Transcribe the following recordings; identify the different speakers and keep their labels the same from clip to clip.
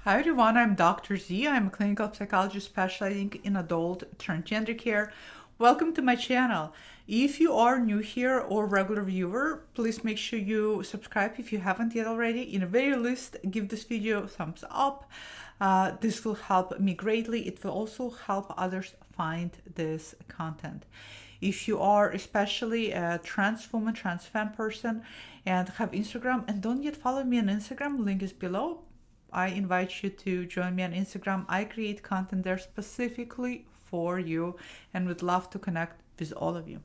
Speaker 1: Hi everyone, I'm Dr. Z. I'm a clinical psychologist specializing in adult transgender care. Welcome to my channel. If you are new here or regular viewer, please make sure you subscribe if you haven't yet already. In the very least, give this video a thumbs up. This will help me greatly. It will also help others find this content. If you are especially a trans woman, trans femme person, and have Instagram and don't yet follow me on Instagram, link is below. I invite you to join me on Instagram. I create content there specifically for you and would love to connect with all of you.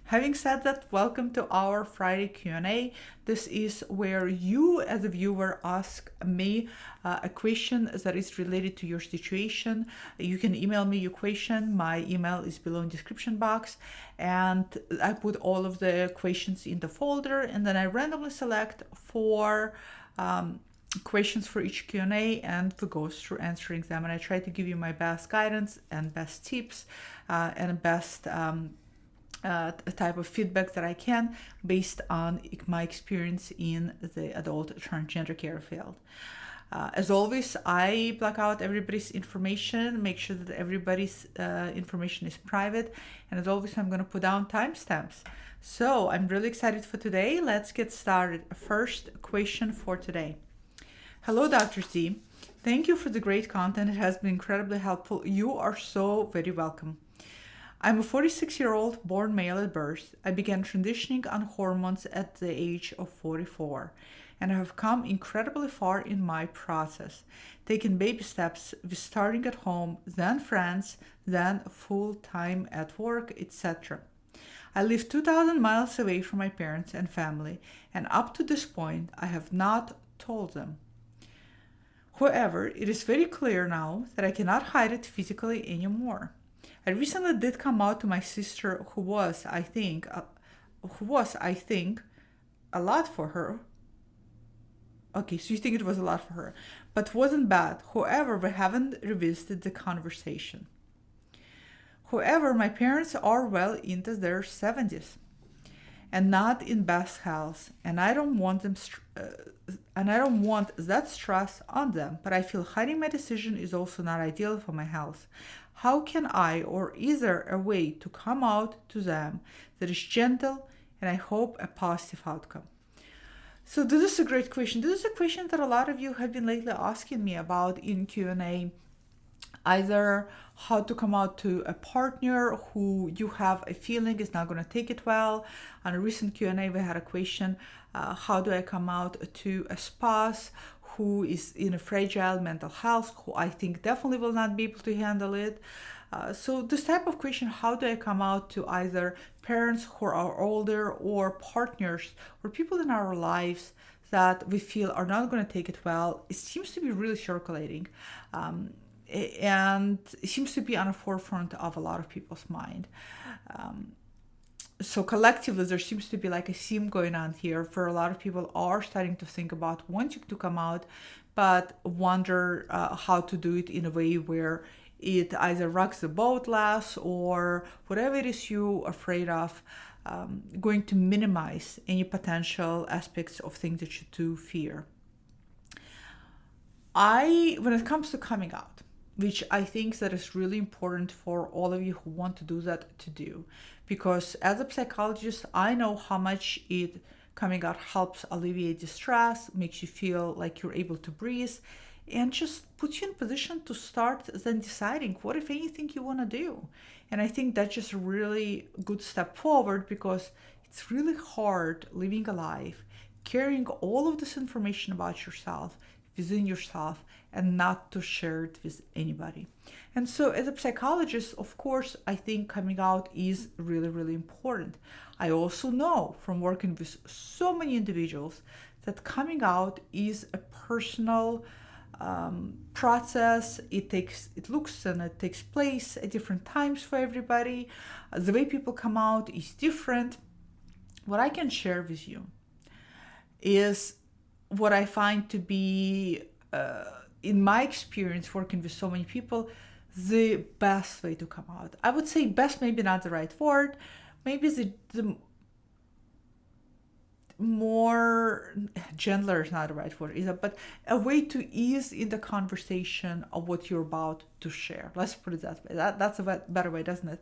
Speaker 1: Having said that, welcome to our Friday Q&A. This is where you as a viewer ask me a question that is related to your situation. You can email me your question. My email is below in the description box, and I put all of the questions in the folder, and then I randomly select four questions for each Q&A and we go through answering them, and I try to give you my best guidance and best tips and best type of feedback that I can based on my experience in the adult transgender care field. As always, I block out everybody's information, make sure that everybody's information is private, and as always, I'm going to put down timestamps. So I'm really excited for today. Let's get started. First question for today. Hello, Dr. Z. Thank you for the great content. It has been incredibly helpful. You are so very welcome. I'm a 46-year-old born male at birth. I began transitioning on hormones at the age of 44, and I have come incredibly far in my process, taking baby steps with starting at home, then friends, then full-time at work, etc. I live 2,000 miles away from my parents and family, and up to this point, I have not told them. However, it is very clear now that I cannot hide it physically anymore. I recently did come out to my sister, who was, I think, a lot for her. Okay, so you think it was a lot for her, but wasn't bad. However, we haven't revisited the conversation. However, my parents are well into their 70s and not in best health, and I don't want them that stress on them, but I feel hiding my decision is also not ideal for my health. How can I, or is there a way to come out to them that is gentle and I hope a positive outcome? So this is a great question. This is a question that a lot of you have been lately asking me about in Q&A. Either how to come out to a partner who you have a feeling is not going to take it well. On a recent Q&A, we had a question, how do I come out to a spouse who is in a fragile mental health, who I think definitely will not be able to handle it. So this type of question, how do I come out to either parents who are older or partners or people in our lives that we feel are not going to take it well, it seems to be really circulating. And it seems to be on the forefront of a lot of people's mind. So collectively, there seems to be like a theme going on here for a lot of people are starting to think about wanting to come out, but wonder how to do it in a way where it either rocks the boat less or whatever it is you're afraid of, going to minimize any potential aspects of things that you do fear. When it comes to coming out, which I think that is really important for all of you who want to do that to do. Because as a psychologist, I know how much coming out helps alleviate distress, makes you feel like you're able to breathe, and just puts you in position to start then deciding what, if anything, you want to do. And I think that's just a really good step forward because it's really hard living a life, carrying all of this information about yourself within yourself and not to share it with anybody. And so as a psychologist, of course, I think coming out is really, really important. I also know from working with so many individuals that coming out is a personal process. It looks and it takes place at different times for everybody. The way people come out is different. What I can share with you is what I find to be, in my experience working with so many people, the best way to come out. I would say best, maybe not the right word. Maybe more, gentler is not the right word either, but a way to ease in the conversation of what you're about to share. Let's put it that way. That's a better way, doesn't it?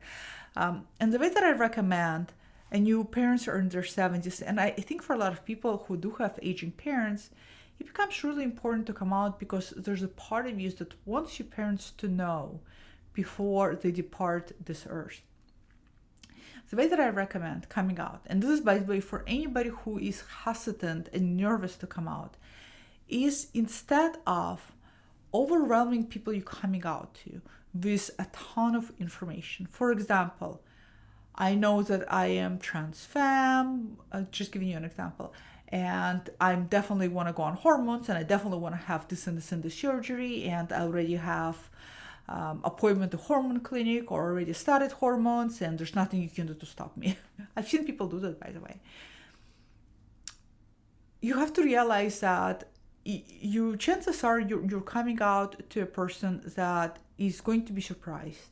Speaker 1: And the way that I recommend, and you parents are in their 70s, and I think for a lot of people who do have aging parents, it becomes really important to come out, because there's a part of you that wants your parents to know before they depart this earth. The way that I recommend coming out, and this is, by the way, for anybody who is hesitant and nervous to come out, is instead of overwhelming people you're coming out to with a ton of information. For example, I know that I am trans femme, just giving you an example, and I definitely want to go on hormones, and I definitely want to have this and this and this surgery, and I already have appointment to hormone clinic, or already started hormones, and there's nothing you can do to stop me. I've seen people do that, by the way. You have to realize that chances are you're coming out to a person that is going to be surprised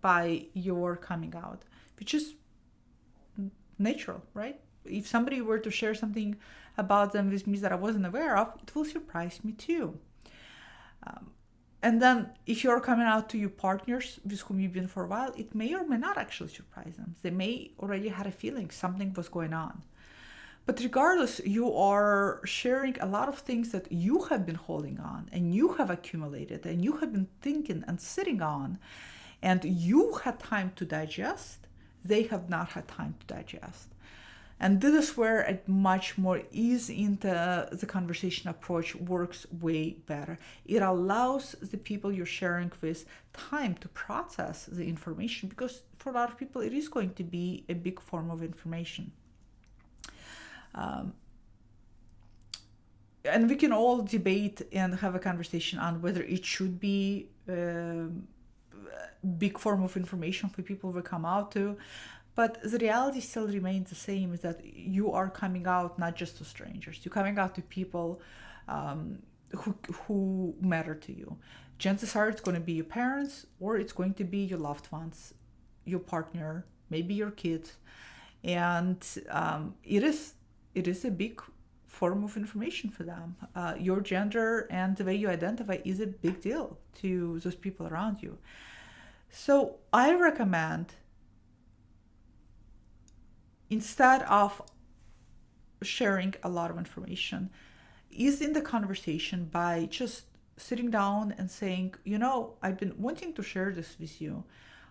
Speaker 1: by your coming out, which is natural, right? If somebody were to share something about them with me that I wasn't aware of, it will surprise me too. And then if you're coming out to your partners with whom you've been for a while, it may or may not actually surprise them. They may already had a feeling something was going on. But regardless, you are sharing a lot of things that you have been holding on, and you have accumulated, and you have been thinking and sitting on, and you had time to digest. They have not had time to digest. And this is where a much more ease into the conversation approach works way better. It allows the people you're sharing with time to process the information, because for a lot of people, it is going to be a big form of information. And we can all debate and have a conversation on whether it should be a big form of information for people to come out to. But the reality still remains the same, is that you are coming out not just to strangers. You're coming out to people who matter to you. Chances are it's going to be your parents, or it's going to be your loved ones, your partner, maybe your kids. And it is a big form of information for them. Your gender and the way you identify is a big deal to those people around you. So I recommend, instead of sharing a lot of information, ease in the conversation by just sitting down and saying, I've been wanting to share this with you.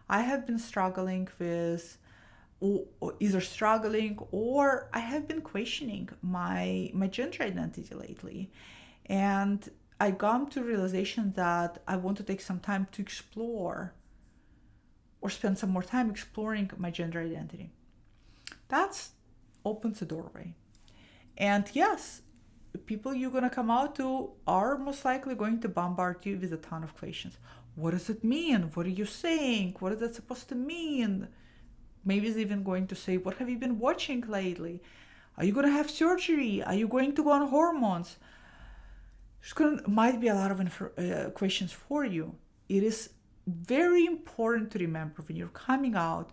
Speaker 1: I have been struggling with, or I have been questioning my gender identity lately. And I come to realization that I want to take some time to explore, or spend some more time exploring my gender identity. That opens a doorway. And yes, the people you're going to come out to are most likely going to bombard you with a ton of questions. What does it mean? What are you saying? What is that supposed to mean? Maybe they're even going to say, what have you been watching lately? Are you going to have surgery? Are you going to go on hormones? Might be a lot of questions for you. It is very important to remember when you're coming out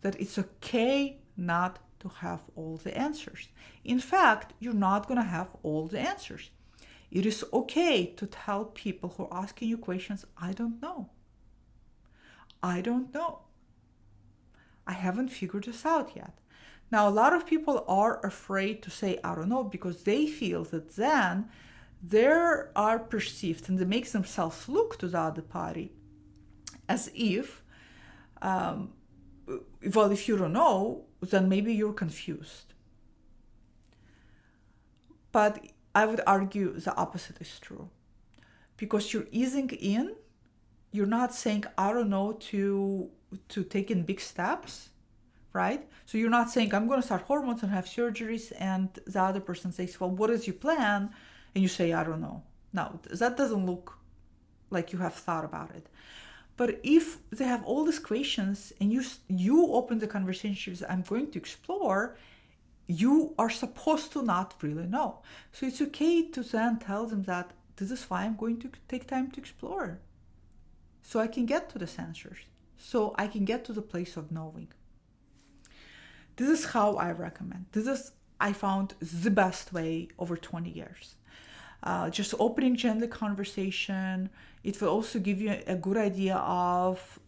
Speaker 1: that it's okay not to have all the answers. In fact, you're not going to have all the answers. It is okay to tell people who are asking you questions, I don't know. I don't know. I haven't figured this out yet. Now, a lot of people are afraid to say, I don't know, because they feel that then they are perceived, and they make themselves look to the other party as if, if you don't know, then maybe you're confused. But I would argue the opposite is true. Because you're easing in, you're not saying, I don't know, to take in big steps, right? So you're not saying, I'm going to start hormones and have surgeries, and the other person says, well, what is your plan? And you say, I don't know. No, that doesn't look like you have thought about it. But if they have all these questions and you open the conversation with, I'm going to explore, you are supposed to not really know. So it's okay to then tell them that this is why I'm going to take time to explore. So I can get to the answers. So I can get to the place of knowing. This is how I recommend. This is I found the best way over 20 years. Just opening gently conversation. It will also give you a good idea of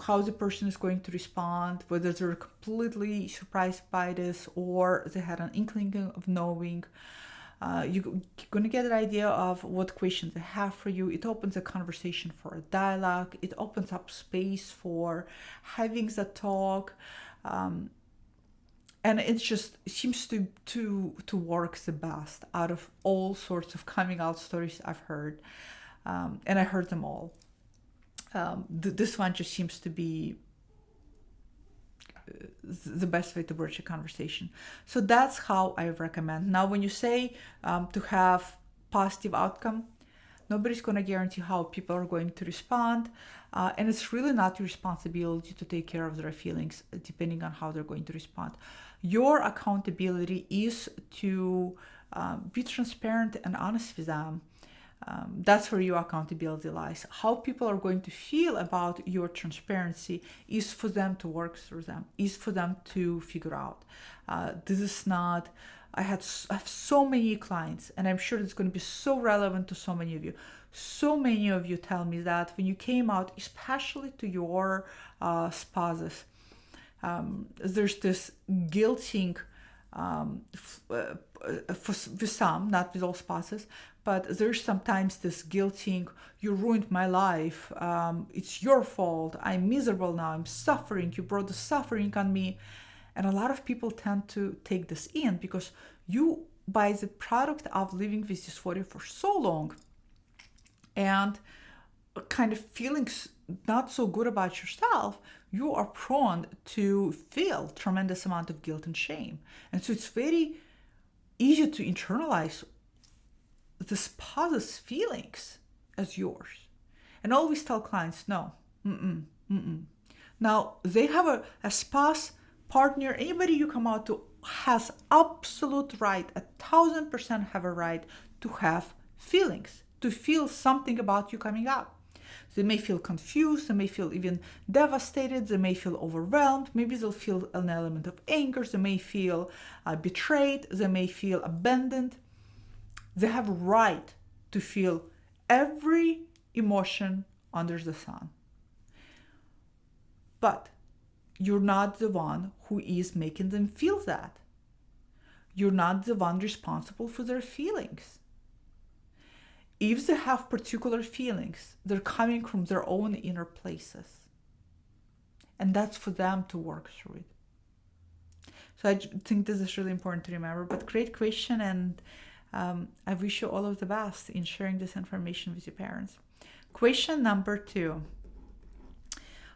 Speaker 1: how the person is going to respond, whether they're completely surprised by this or they had an inkling of knowing. You're going to get an idea of what questions they have for you. It opens a conversation for a dialogue. It opens up space for having the talk. And it just seems to work the best out of all sorts of coming out stories I've heard. And I heard them all. This one just seems to be the best way to broach a conversation. So that's how I recommend. Now, when you say to have positive outcome, nobody's going to guarantee how people are going to respond. And it's really not your responsibility to take care of their feelings, depending on how they're going to respond. Your accountability is to be transparent and honest with them. That's where your accountability lies. How people are going to feel about your transparency is for them to work through them, is for them to figure out. This is not, I have so many clients, and I'm sure it's going to be so relevant to so many of you. So many of you tell me that when you came out, especially to your spouses, there's this guilting with some, not with all spouses, but there's sometimes this guilting, you ruined my life, it's your fault, I'm miserable now, I'm suffering, you brought the suffering on me. And a lot of people tend to take this in because you, by the product of living with dysphoria for so long and kind of feeling not so good about yourself, you are prone to feel tremendous amount of guilt and shame. And so it's very easy to internalize the spouse's feelings as yours. And always tell clients, no, Now, they have a spouse, partner, anybody you come out to has absolute right, 1,000% have a right to have feelings, to feel something about you coming out. They may feel confused, they may feel even devastated, they may feel overwhelmed, maybe they'll feel an element of anger, they may feel betrayed, they may feel abandoned. They have a right to feel every emotion under the sun. But you're not the one who is making them feel that. You're not the one responsible for their feelings. If they have particular feelings, they're coming from their own inner places. And that's for them to work through it. So I think this is really important to remember. But great question, and I wish you all of the best in sharing this information with your parents. Question number 2.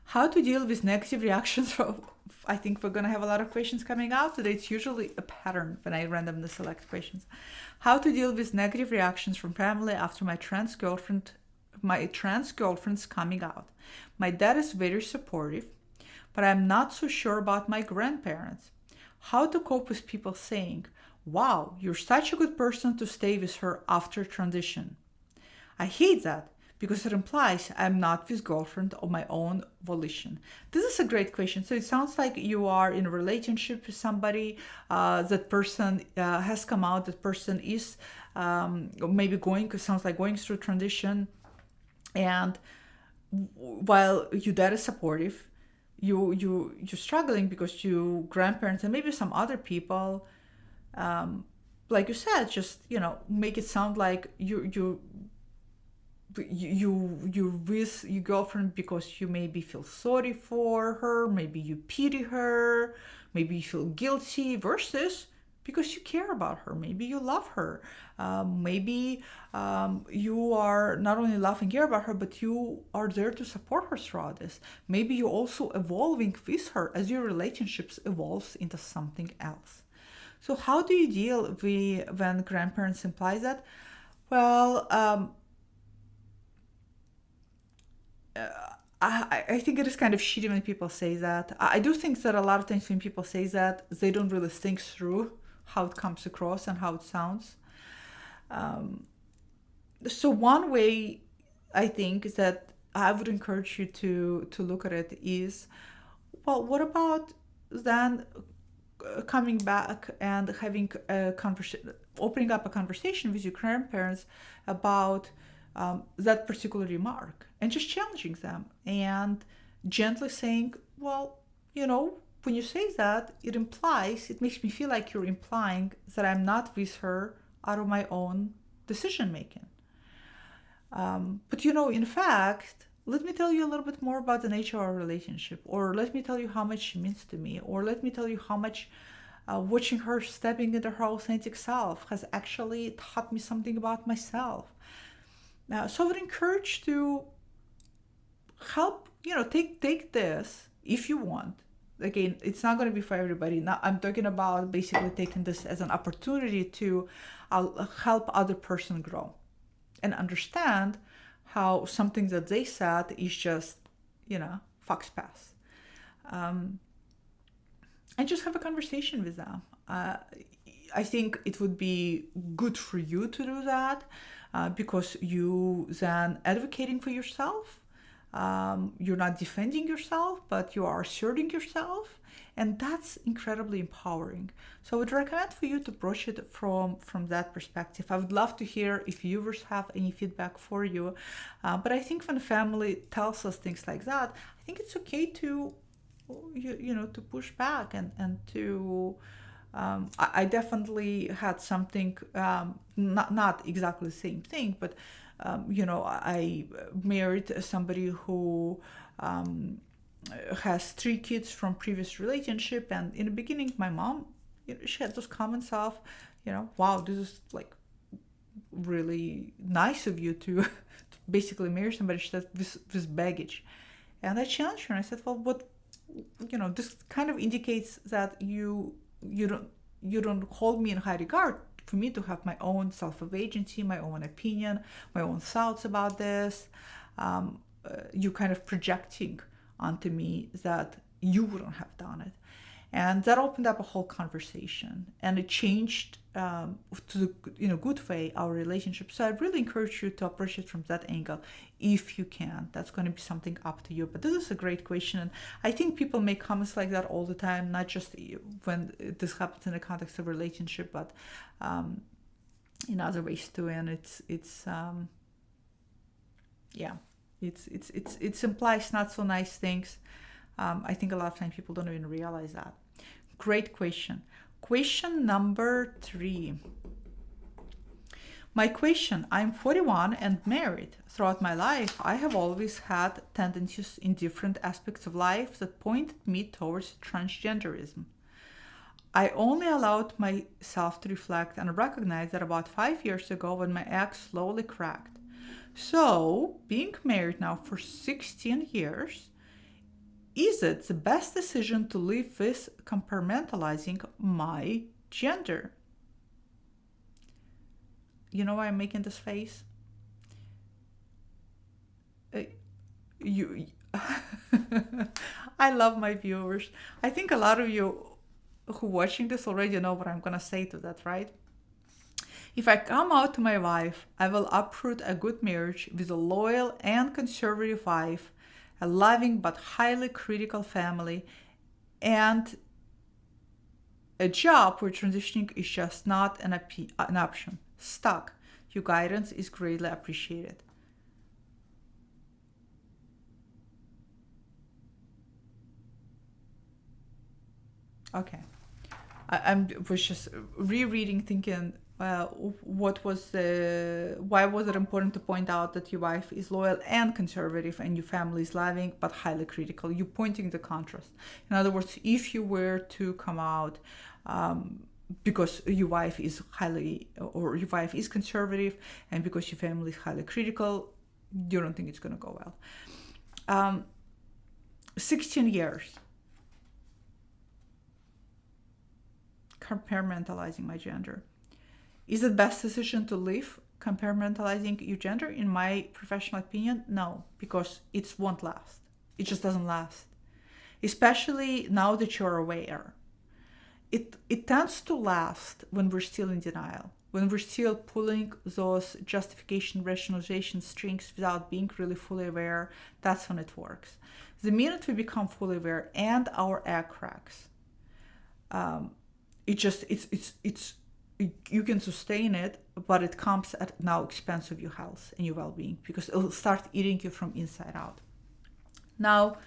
Speaker 1: How to deal with negative reactions from, I think we're going to have a lot of questions coming out today. It's usually a pattern when I randomly select questions. How to deal with negative reactions from family after my trans girlfriend's coming out. My dad is very supportive, but I'm not so sure about my grandparents. How to cope with people saying, wow, you're such a good person to stay with her after transition. I hate that because it implies I'm not with girlfriend of my own volition. This is a great question. So it sounds like you are in a relationship with somebody, that person has come out, that person is maybe sounds like going through transition. And while your dad is supportive, you're struggling because your grandparents and maybe some other people, like you said, just make it sound like you're with your girlfriend because you maybe feel sorry for her, maybe you pity her, maybe you feel guilty, versus because you care about her, maybe you love her, maybe you are not only love and care about her, but you are there to support her throughout this. Maybe you're also evolving with her as your relationships evolves into something else. So how do you deal with when grandparents imply that? Well, I think it is kind of shitty when people say that. I do think that a lot of times when people say that, they don't really think through how it comes across and how it sounds. So one way I think is that I would encourage you to look at it is, well, what about then coming back and having a conversation, opening up a conversation with your grandparents about that particular remark, and just challenging them and gently saying, well, when you say that, it makes me feel like you're implying that I'm not with her out of my own decision making. But in fact, let me tell you a little bit more about the nature of our relationship, or let me tell you how much she means to me, or let me tell you how much watching her stepping into her authentic self has actually taught me something about myself. So I would encourage to help, take this if you want. Again, it's not going to be for everybody. Now, I'm talking about basically taking this as an opportunity to help other person grow and understand how something that they said is just, fox pass. And just have a conversation with them. I think it would be good for you to do that because you then advocating for yourself. You're not defending yourself, but you are asserting yourself. And that's incredibly empowering. So I would recommend for you to approach it from that perspective. I would love to hear if viewers have any feedback for you. But I think when a family tells us things like that, I think it's okay to, to push back and to... I definitely had something, not exactly the same thing, but I married somebody who has 3 kids from previous relationship, and in the beginning, my mom, she had those comments of, wow, this is like really nice of you to basically marry somebody. She said this baggage, and I challenged her and I said, well, what, this kind of indicates that you don't hold me in high regard for me to have my own self of agency, my own opinion, my own thoughts about this. You kind of projecting onto me that you wouldn't have done it. And that opened up a whole conversation, and it changed to the good way our relationship. So I really encourage you to approach it from that angle if you can. That's going to be something up to you. But this is a great question, and I think people make comments like that all the time, not just when this happens in the context of relationship, but in other ways too. And it implies not so nice things. I think a lot of times people don't even realize that. Great question. Question number 3. My question: I'm 41 and married. Throughout my life, I have always had tendencies in different aspects of life that pointed me towards transgenderism. I only allowed myself to reflect and recognize that about 5 years ago when my ex slowly cracked. So, being married now for 16 years, is it the best decision to live with compartmentalizing my gender? You know why I'm making this face? I love my viewers. I think a lot of you who are watching this already know what I'm going to say to that, right? If I come out to my wife, I will uproot a good marriage with a loyal and conservative wife, a loving but highly critical family, and a job where transitioning is just not an option. Stuck. Your guidance is greatly appreciated. Okay. I was just rereading, thinking, why was it important to point out that your wife is loyal and conservative and your family is loving but highly critical? You're pointing the contrast. In other words, if you were to come out because your wife is conservative and because your family is highly critical, you don't think it's going to go well. 16 years. Compartmentalizing my gender. Is it best decision to live compartmentalizing your gender? In my professional opinion, no, because it won't last. It just doesn't last. Especially now that you're aware. It tends to last when we're still in denial, when we're still pulling those justification, rationalization strings without being really fully aware. That's when it works. The minute we become fully aware and our egg cracks, You can sustain it, but it comes at now expense of your health and your well-being, because it'll start eating you from inside out. Now,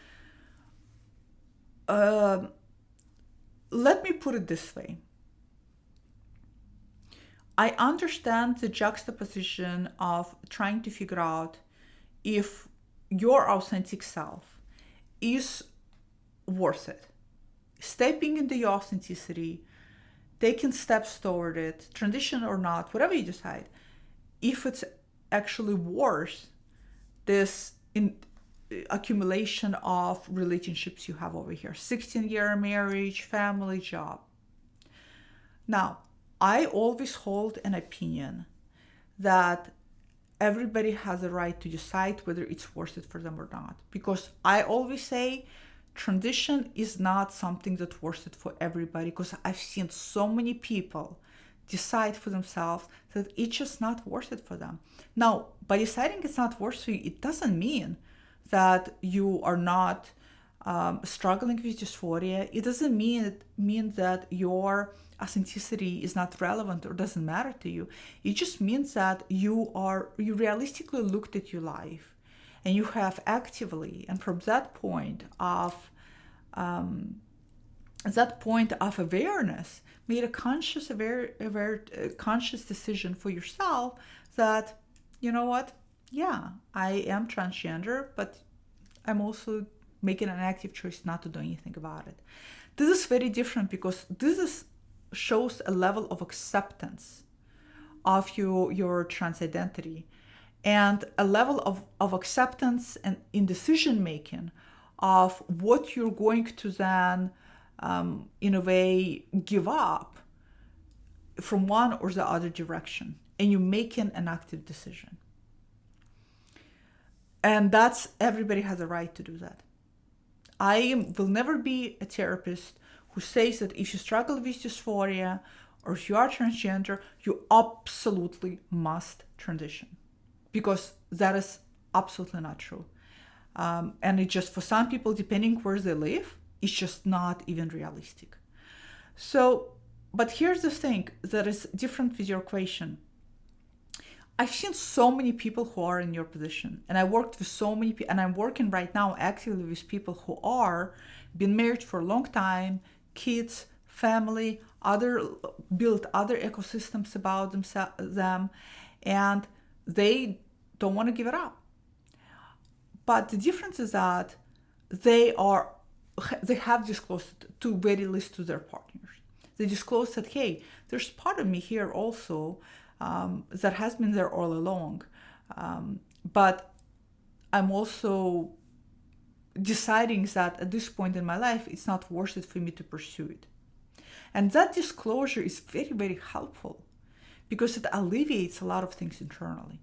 Speaker 1: let me put it this way. I understand the juxtaposition of trying to figure out if your authentic self is worth it. Stepping into your authenticity, taking steps toward it, transition or not, whatever you decide, if it's actually worth this accumulation of relationships you have over here, 16-year marriage, family, job. Now, I always hold an opinion that everybody has a right to decide whether it's worth it for them or not. Because I always say transition is not something that's worth it for everybody, because I've seen so many people decide for themselves that it's just not worth it for them. Now, by deciding it's not worth it, it doesn't mean that you are not struggling with dysphoria. It doesn't mean that your authenticity is not relevant or doesn't matter to you. It just means that you realistically looked at your life, and you have actively, and from that point of awareness, made a conscious decision for yourself that, you know what, yeah, I am transgender, but I'm also making an active choice not to do anything about it. This is very different, because shows a level of acceptance of your trans identity, and a level of acceptance and in decision making of what you're going to then in a way give up from one or the other direction, and you're making an active decision. And everybody has a right to do that. I will never be a therapist who says that if you struggle with dysphoria or if you are transgender, you absolutely must transition, because that is absolutely not true. And it just, for some people, depending where they live, it's just not even realistic. So, but here's the thing that is different with your equation. I've seen so many people who are in your position, and I worked with so many people, and I'm working right now actively with people who are been married for a long time, kids, family, built other ecosystems about them, and they don't want to give it up. But the difference is that they have disclosed to very least to their partners. They disclosed that, hey, there's part of me here also that has been there all along, but I'm also deciding that at this point in my life, it's not worth it for me to pursue it. And that disclosure is very, very helpful, because it alleviates a lot of things internally.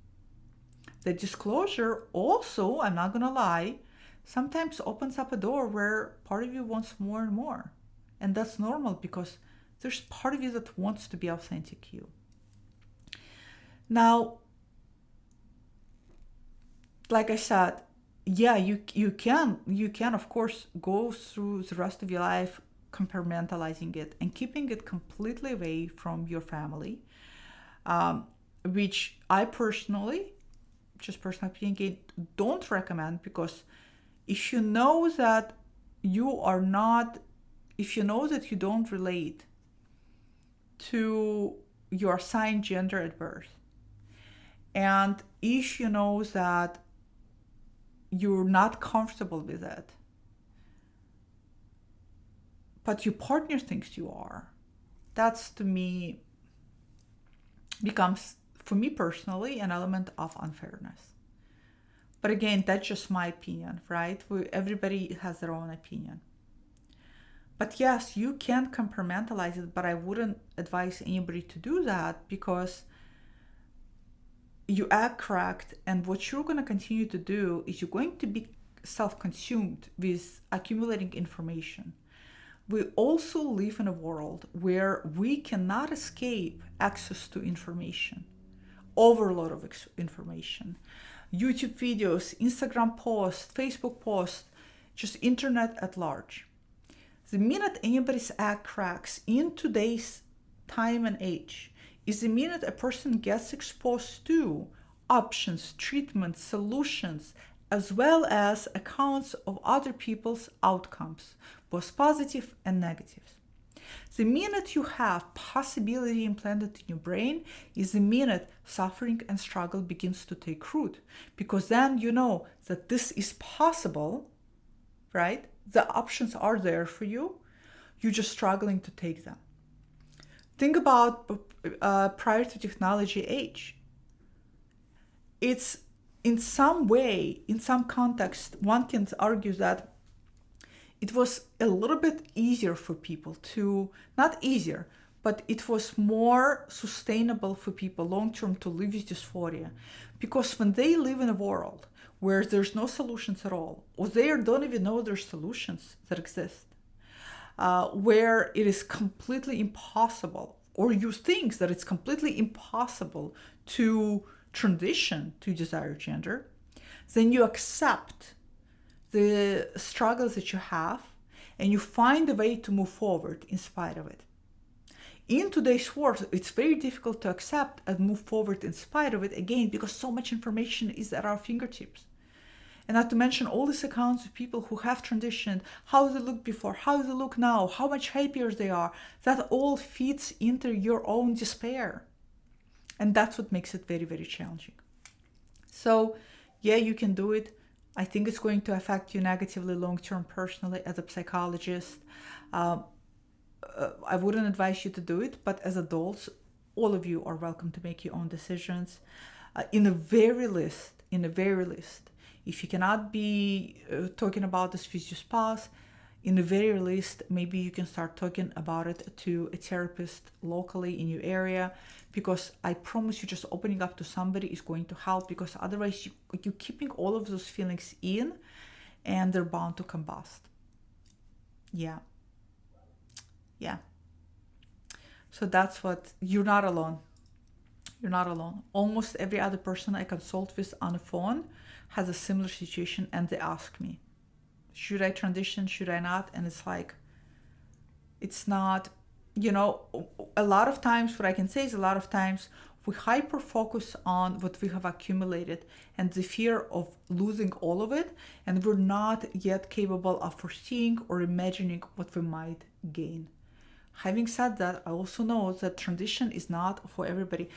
Speaker 1: The disclosure also, I'm not going to lie, sometimes opens up a door where part of you wants more and more. And that's normal, because there's part of you that wants to be authentic you. Now, like I said, yeah, you can of course go through the rest of your life compartmentalizing it and keeping it completely away from your family, which I personally, just personal opinion, don't recommend, because if you know that you don't relate to your assigned gender at birth, and if you know that you're not comfortable with it, but your partner thinks you are, that's, to me, becomes, for me personally, an element of unfairness. But again, that's just my opinion, right? Everybody has their own opinion. But yes, you can compartmentalize it, but I wouldn't advise anybody to do that, because you act correct, and what you're going to continue to do is you're going to be self-consumed with accumulating information. We also live in a world where we cannot escape access to information, overload of information, YouTube videos, Instagram posts, Facebook posts, just internet at large. The minute anybody's egg cracks in today's time and age is the minute a person gets exposed to options, treatments, solutions, as well as accounts of other people's outcomes, both positive and negative. The minute you have possibility implanted in your brain is the minute suffering and struggle begins to take root, because then you know that this is possible, right? The options are there for you. You're just struggling to take them. Think about prior to technology age. It's in some way, in some context, one can argue that it was a little bit easier for people to, not easier, but it was more sustainable for people long-term to live with dysphoria. Because when they live in a world where there's no solutions at all, or they don't even know there's solutions that exist, where it is completely impossible, or you think that it's completely impossible to transition to desired gender, then you accept the struggles that you have and you find a way to move forward in spite of it. In today's world, it's very difficult to accept and move forward in spite of it, again, because so much information is at our fingertips. And not to mention all these accounts of people who have transitioned, how they look before, how they look now, how much happier they are. That all feeds into your own despair. And that's what makes it very, very challenging. So, yeah, you can do it. I think it's going to affect you negatively long-term personally as a psychologist. I wouldn't advise you to do it, but as adults, all of you are welcome to make your own decisions. In the very least, if you cannot be talking about this with your spouse, in the very least, maybe you can start talking about it to a therapist locally in your area, because I promise you, just opening up to somebody is going to help, because otherwise you're keeping all of those feelings in and they're bound to combust. Yeah. So that's what, you're not alone. You're not alone. Almost every other person I consult with on the phone has a similar situation, and they ask me, should I transition? Should I not? And it's like, it's not, a lot of times, what I can say is a lot of times we hyper focus on what we have accumulated and the fear of losing all of it, and we're not yet capable of foreseeing or imagining what we might gain. Having said that, I also know that transition is not for everybody.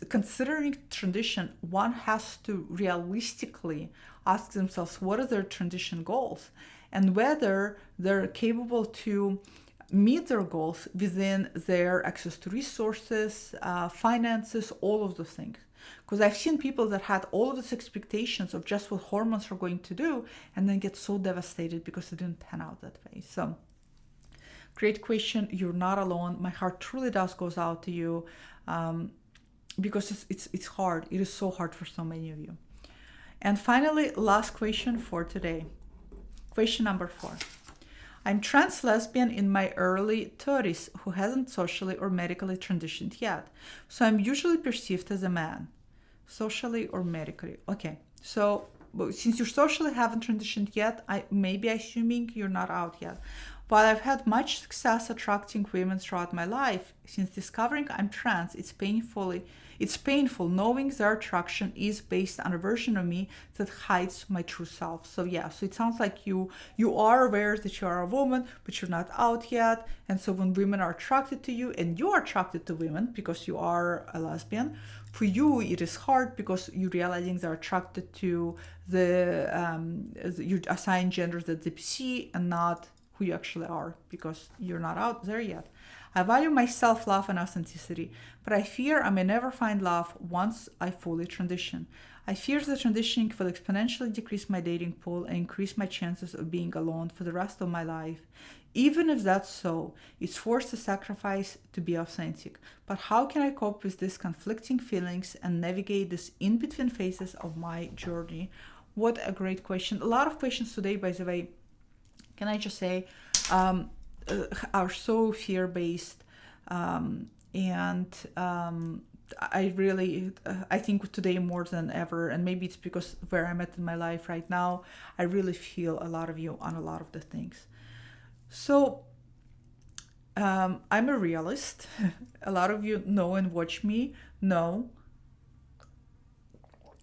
Speaker 1: Considering transition, one has to realistically ask themselves what are their transition goals and whether they're capable to meet their goals within their access to resources, finances, all of those things. Because I've seen people that had all of these expectations of just what hormones are going to do and then get so devastated because it didn't pan out that way. So, great question. You're not alone. My heart truly does goes out to you. Because it's hard. It is so hard for so many of you. And finally, last question for today. Question number 4. I'm trans lesbian in my early 30s who hasn't socially or medically transitioned yet. So I'm usually perceived as a man. Socially or medically. Okay. So since you socially haven't transitioned yet, I may be assuming you're not out yet. While I've had much success attracting women throughout my life, since discovering I'm trans, it's painful knowing their attraction is based on a version of me that hides my true self. So it sounds like you are aware that you are a woman, but you're not out yet. And so when women are attracted to you, and you are attracted to women because you are a lesbian, for you it is hard because you're realizing they're attracted to your assigned gender that they see and not who you actually are, because you're not out there yet. I value my self-love and authenticity, but I fear I may never find love once I fully transition. I fear that transitioning will exponentially decrease my dating pool and increase my chances of being alone for the rest of my life. Even if that's so, it's forced to sacrifice to be authentic. But how can I cope with these conflicting feelings and navigate these in-between phases of my journey? What a great question. A lot of questions today, by the way, can I just say, are so fear-based. I think today more than ever, and maybe it's because where I'm at in my life right now, I really feel a lot of you on a lot of the things. So I'm a realist. A lot of you know and watch me know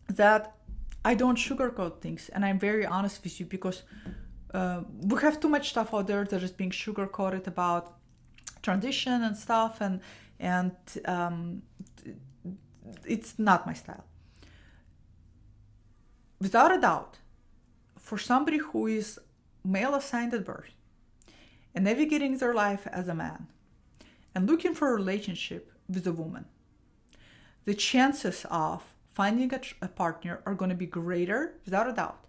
Speaker 1: that I don't sugarcoat things, and I'm very honest with you because we have too much stuff out there that is being sugarcoated about transition and stuff, and it's not my style. Without a doubt, for somebody who is male assigned at birth and navigating their life as a man and looking for a relationship with a woman, the chances of finding a partner are going to be greater, without a doubt,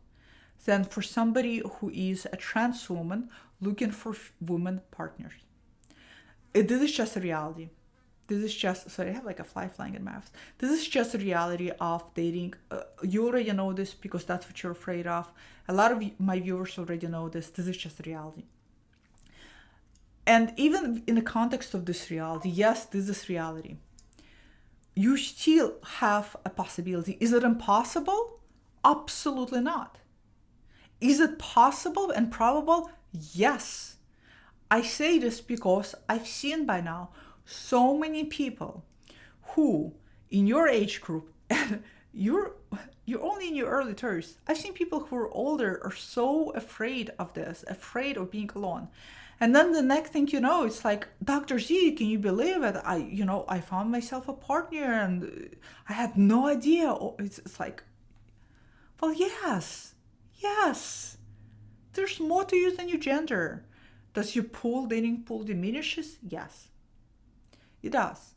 Speaker 1: than for somebody who is a trans woman looking for woman partners. This is just a reality. This is just, sorry, I have like a fly flying in my office. This is just a reality of dating. You already know this because that's what you're afraid of. A lot of my viewers already know this. This is just a reality. And even in the context of this reality, yes, this is reality. You still have a possibility. Is it impossible? Absolutely not. Is it possible and probable? Yes. I say this because I've seen by now so many people who, in your age group, and you're only in your early 30s. I've seen people who are older are so afraid of this, afraid of being alone. And then the next thing you know, it's like, Dr. Z, can you believe it? I found myself a partner and I had no idea. It's like, well, yes. There's more to you than your gender. Does your dating pool diminishes? Yes, it does.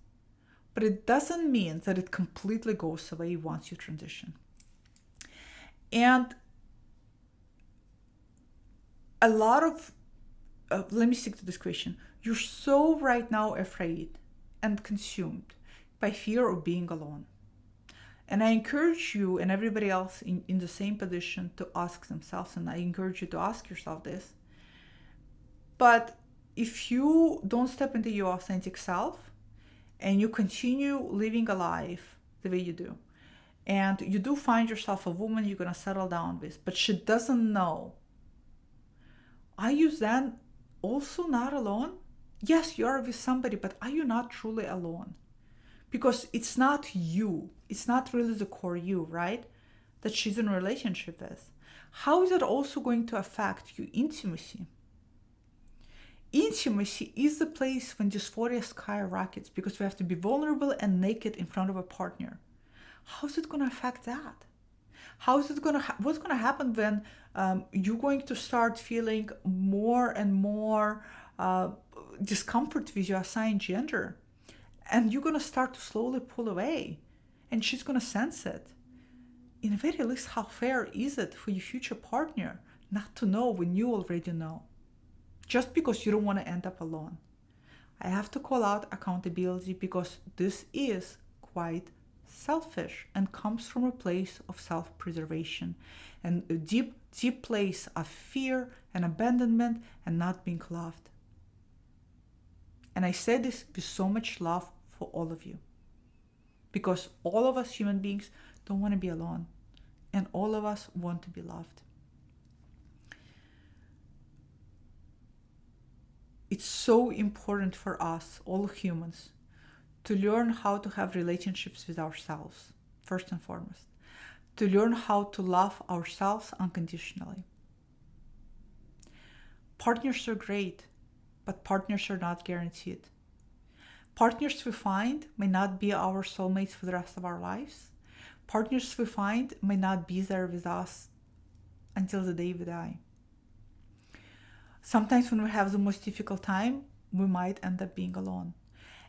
Speaker 1: But it doesn't mean that it completely goes away once you transition. And a lot of, let me stick to this question. You're so right now afraid and consumed by fear of being alone. And I encourage you and everybody else in the same position to ask themselves, and I encourage you to ask yourself this. But if you don't step into your authentic self and you continue living a life the way you do, and you do find yourself a woman you're going to settle down with, but she doesn't know, are you then also not alone? Yes, you are with somebody, but are you not truly alone? Because it's not you. It's not really the core you, right? That she's in a relationship with. How is it also going to affect your intimacy? Intimacy is the place when dysphoria skyrockets because we have to be vulnerable and naked in front of a partner. How is it going to affect that? What's going to happen when you're going to start feeling more and more discomfort with your assigned gender? And you're going to start to slowly pull away. And she's going to sense it. In the very least, how fair is it for your future partner not to know when you already know? Just because you don't want to end up alone. I have to call out accountability because this is quite selfish and comes from a place of self-preservation and a deep, deep place of fear and abandonment and not being loved. And I say this with so much love for all of you. Because all of us human beings don't want to be alone. And all of us want to be loved. It's so important for us, all humans, to learn how to have relationships with ourselves, first and foremost. To learn how to love ourselves unconditionally. Partners are great, but partners are not guaranteed. Partners we find may not be our soulmates for the rest of our lives. Partners we find may not be there with us until the day we die. Sometimes when we have the most difficult time, we might end up being alone.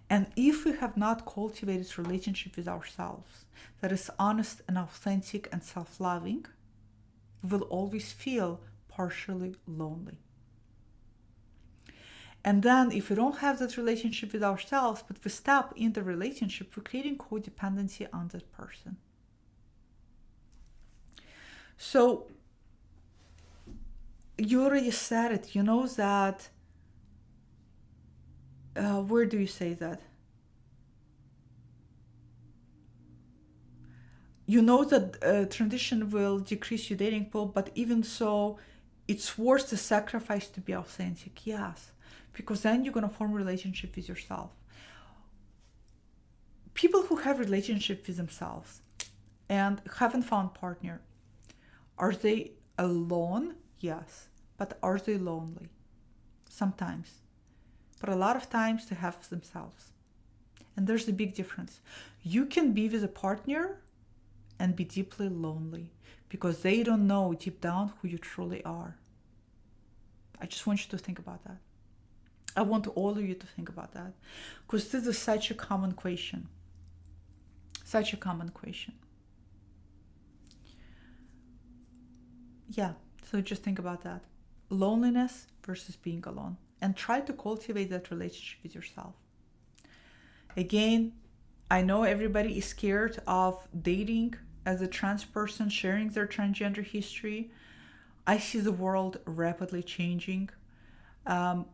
Speaker 1: And if we have not cultivated a relationship with ourselves that is honest and authentic and self-loving, we will always feel partially lonely. And then if we don't have that relationship with ourselves, but we step in the relationship, we're creating codependency on that person. So you already said it, you know that, where do you say that? You know that transition will decrease your dating pool, but even so, it's worth the sacrifice to be authentic, yes, because then you're going to form a relationship with yourself. People who have relationship with themselves and haven't found partner, are they alone? Yes. But are they lonely? Sometimes. But a lot of times they have themselves. And there's a big difference. You can be with a partner and be deeply lonely because they don't know deep down who you truly are. I just want you to think about that. I want all of you to think about that because this is such a common question. Such a common question. Yeah, so just think about that. Loneliness versus being alone. And try to cultivate that relationship with yourself. Again, I know everybody is scared of dating as a trans person, sharing their transgender history. I see the world rapidly changing.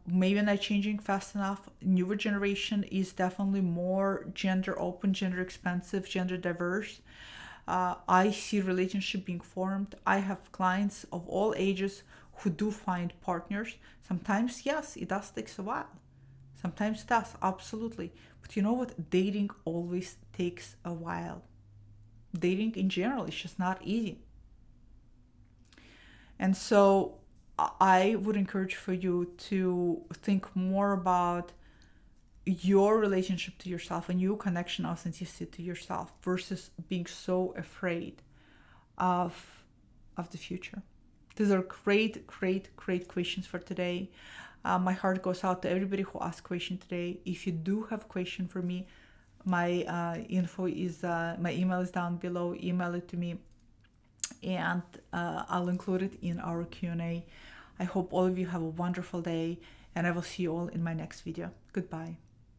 Speaker 1: Maybe not changing fast enough. Newer generation is definitely more gender open, gender expansive, gender diverse. I see relationship being formed. I have clients of all ages who do find partners. Sometimes, yes, it does take a while. Sometimes it does, absolutely. But you know what? Dating always takes a while. Dating in general is just not easy. And so I would encourage for you to think more about your relationship to yourself and your connection, authenticity to yourself versus being so afraid of the future. These are great questions for today. My heart goes out to everybody who asked question today. If you do have a question for me, my info is my email is down below. Email it to me, and I'll include it in our Q&A. I hope all of you have a wonderful day, and I will see you all in my next video. Goodbye.